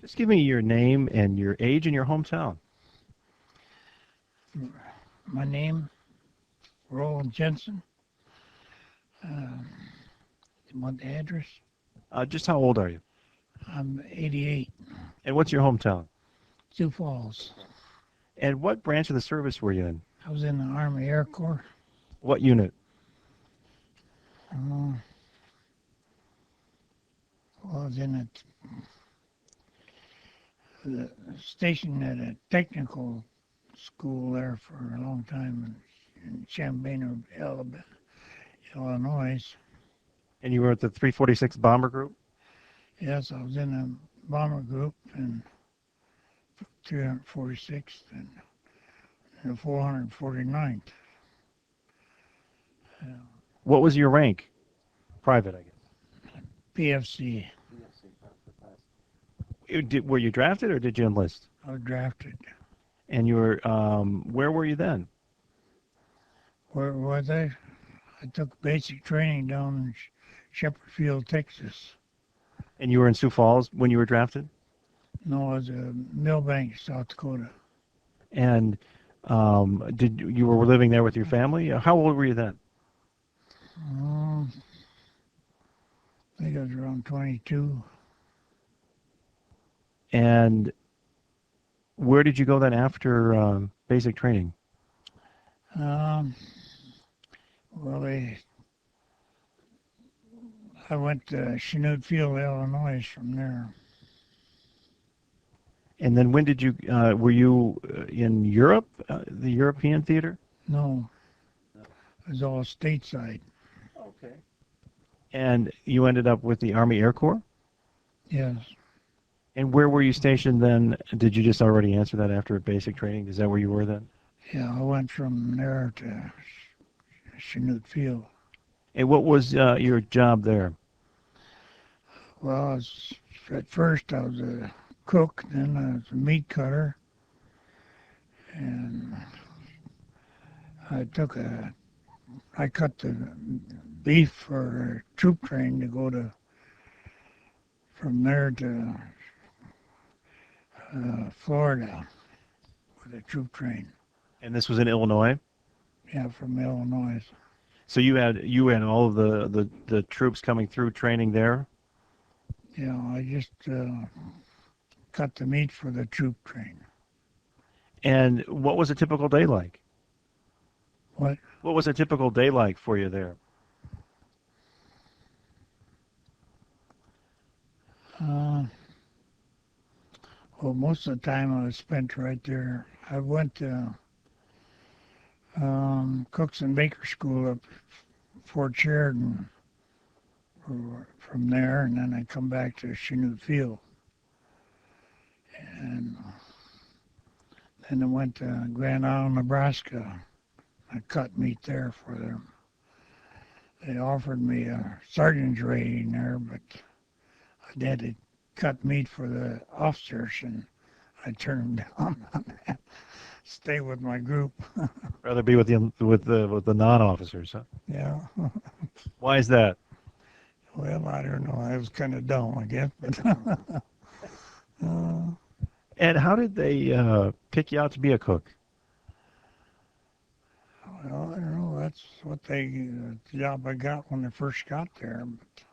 Just give me your name and your age and your hometown. My name, Roland Jensen. Uh, you want the address? Just how old are you? I'm 88, And what's your hometown? Sioux Falls. And what branch of the service were you in? I was in the Army Air Corps. What unit? Uh, I was in the station at a technical school there for a long time in Champaign, Illinois. And you were at the 346 Bomber Group? Yes, I was in a bomber group in 346th and the 449th. What was your rank? Private, I guess. PFC. Were you drafted or did you enlist? I was drafted. And you were, where were you then? Where was I? I took basic training down in Shepherd Field, Texas. And you were in Sioux Falls when you were drafted? No, I was in Millbank, South Dakota. And you were living there with your family? How old were you then? I think I was around 22. And where did you go then after basic training? Well, I went to Chanute Field, Illinois from there. And then when did you, were you in Europe, the European theater? No, it was all stateside. Okay. And you ended up with the Army Air Corps? Yes. And where were you stationed then? Did you just already answer that after basic training? Is that where you were then? Yeah, I went from there to Chanute Field. And what was your job there? Well, at first I was a cook, then I was a meat cutter, and I cut the beef for a troop train to go from there to Florida with a troop train. And this was in Illinois? Yeah, from Illinois. So you had all of the troops coming through training there? Yeah, I just cut the meat for the troop train. And what was a typical day like? What? What was a typical day like for you there? Well, most of the time I was spent right there. I went to Cooks and Baker School up Fort Sheridan from there, and then I come back to Chanute Field. And then I went to Grand Island, Nebraska. I cut meat there for them. They offered me a sergeant's rating there, but I had to cut meat for the officers, and I turned down on that. Stay with my group. Rather be with the non-officers, huh? Yeah. Why is that? Well, I don't know. I was kind of dumb, I guess. But And how did they pick you out to be a cook? well, I don't know. That's what the job I got when I first got there. But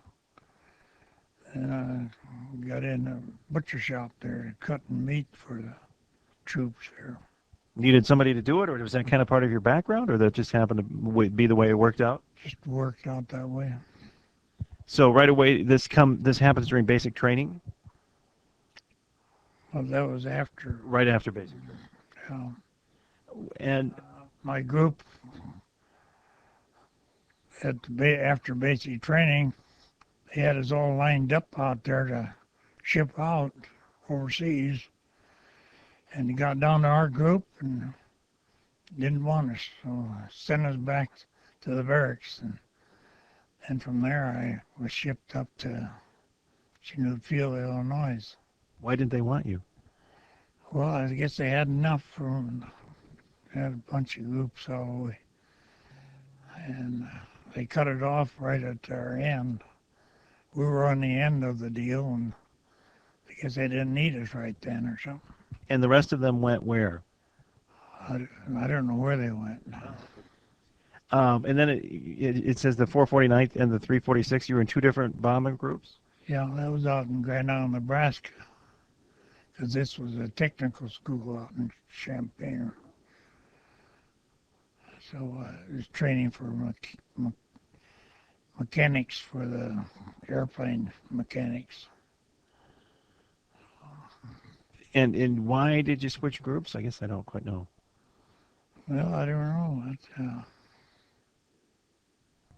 then I got in a butcher shop there, cutting meat for the troops there. Needed somebody to do it, or was that kind of part of your background, or that just happened to be the way it worked out? Just worked out that way. So right away, this happens during basic training, Well, that was after. right after basic training. And My group after basic training, they had us all lined up out there to ship out overseas, and they got down to our group and didn't want us, so sent us back to the barracks, and from there I was shipped up to Chanute Field, Illinois. why didn't they want you? Well, I guess they had enough from. They had a bunch of groups all the way, and they cut it off right at our end. We were on the end of the deal, and they guess they didn't need us right then or something. And the rest of them went where? I don't know where they went. And then it says the 449th and the 346. You were in two different bombing groups. Yeah, that was out in Grand Island, Nebraska, because this was a technical school out in Champaign. So it was training for mechanics for the airplane mechanics. And why did you switch groups? I guess I don't quite know. Well, I don't know.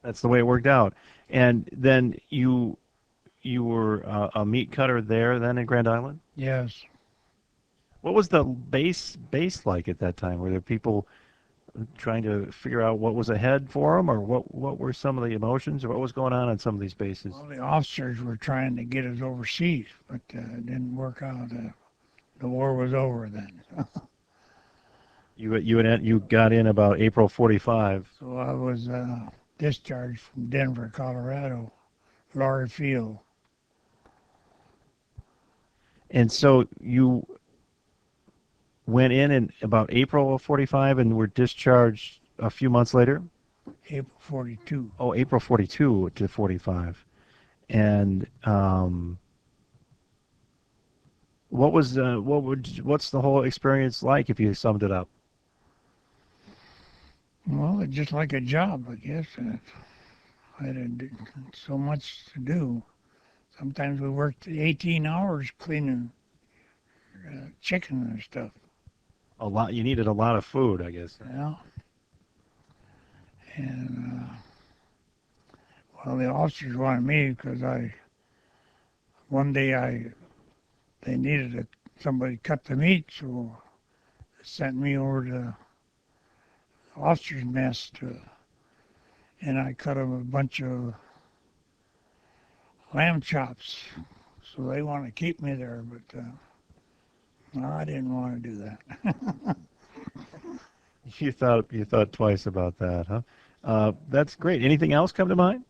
That's the way it worked out. And then you were a meat cutter there then in Grand Island? Yes. What was the base like at that time? Were there people trying to figure out what was ahead for them, or what were some of the emotions, or what was going on some of these bases? Well, the officers were trying to get us overseas, but it didn't work out. The war was over then. You got in about April 45. So I was discharged from Denver, Colorado, Laurie Field. And so you went in about April of 45 and were discharged a few months later? April 42. Oh, April 42 to 45. And what's the whole experience like if you summed it up? Well, it's just like a job, I guess. I had so much to do. Sometimes we worked 18 hours cleaning chicken and stuff. A lot. You needed a lot of food, I guess. Yeah. And well, the officers wanted me because one day they needed somebody to cut the meat, so they sent me over to the officers' mess and I cut them a bunch of lamb chops. So they want to keep me there, but no, I didn't want to do that. You thought twice about that, huh? That's great. Anything else come to mind?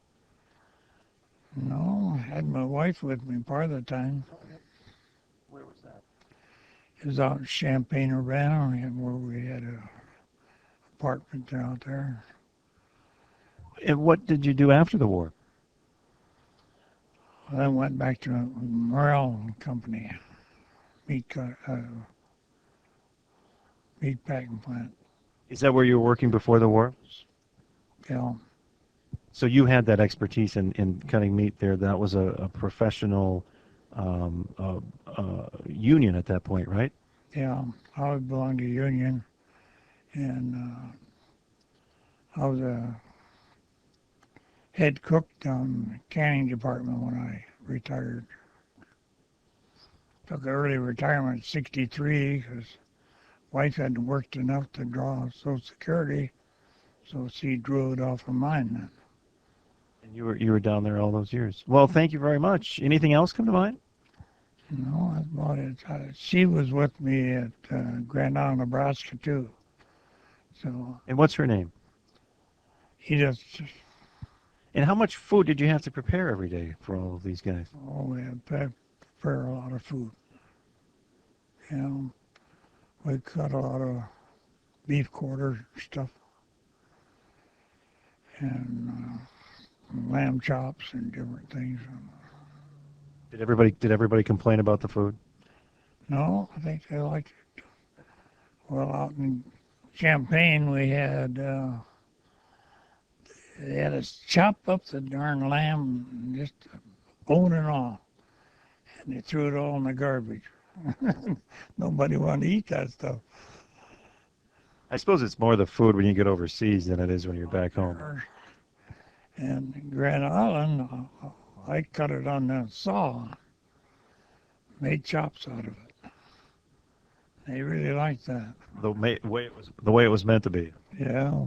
No, I had my wife with me part of the time. Where was that? It was out in Champaign, Urbana, where we had a apartment out there. And what did you do after the war? I went back to Morrell Company, meat packing plant. Is that where you were working before the war? Yeah, So you had that expertise in cutting meat there. That was a professional union at that point, right? yeah. I belonged to union, and I was a head cook down in the canning department when I retired. Took an early retirement at 63 because wife hadn't worked enough to draw Social Security, so she drew it off of mine then. And you were down there all those years. Well, thank you very much. Anything else come to mind? No, that's about it. She was with me at Grand Island, Nebraska too. So And what's her name? he just, And how much food did you have to prepare every day for all of these guys? we had to prepare a lot of food. You know, we cut a lot of beef quarters stuff and lamb chops and different things. Did everybody complain about the food? No, I think they liked it. Well, out in Champaign, they had us chop up the darn lamb, just bone and all, and they threw it all in the garbage. Nobody wanted to eat that stuff. I suppose it's more the food when you get overseas than it is when you're back home. And in Grand Island, I cut it on the saw, made chops out of it. They really liked that. The way it was meant to be. Yeah.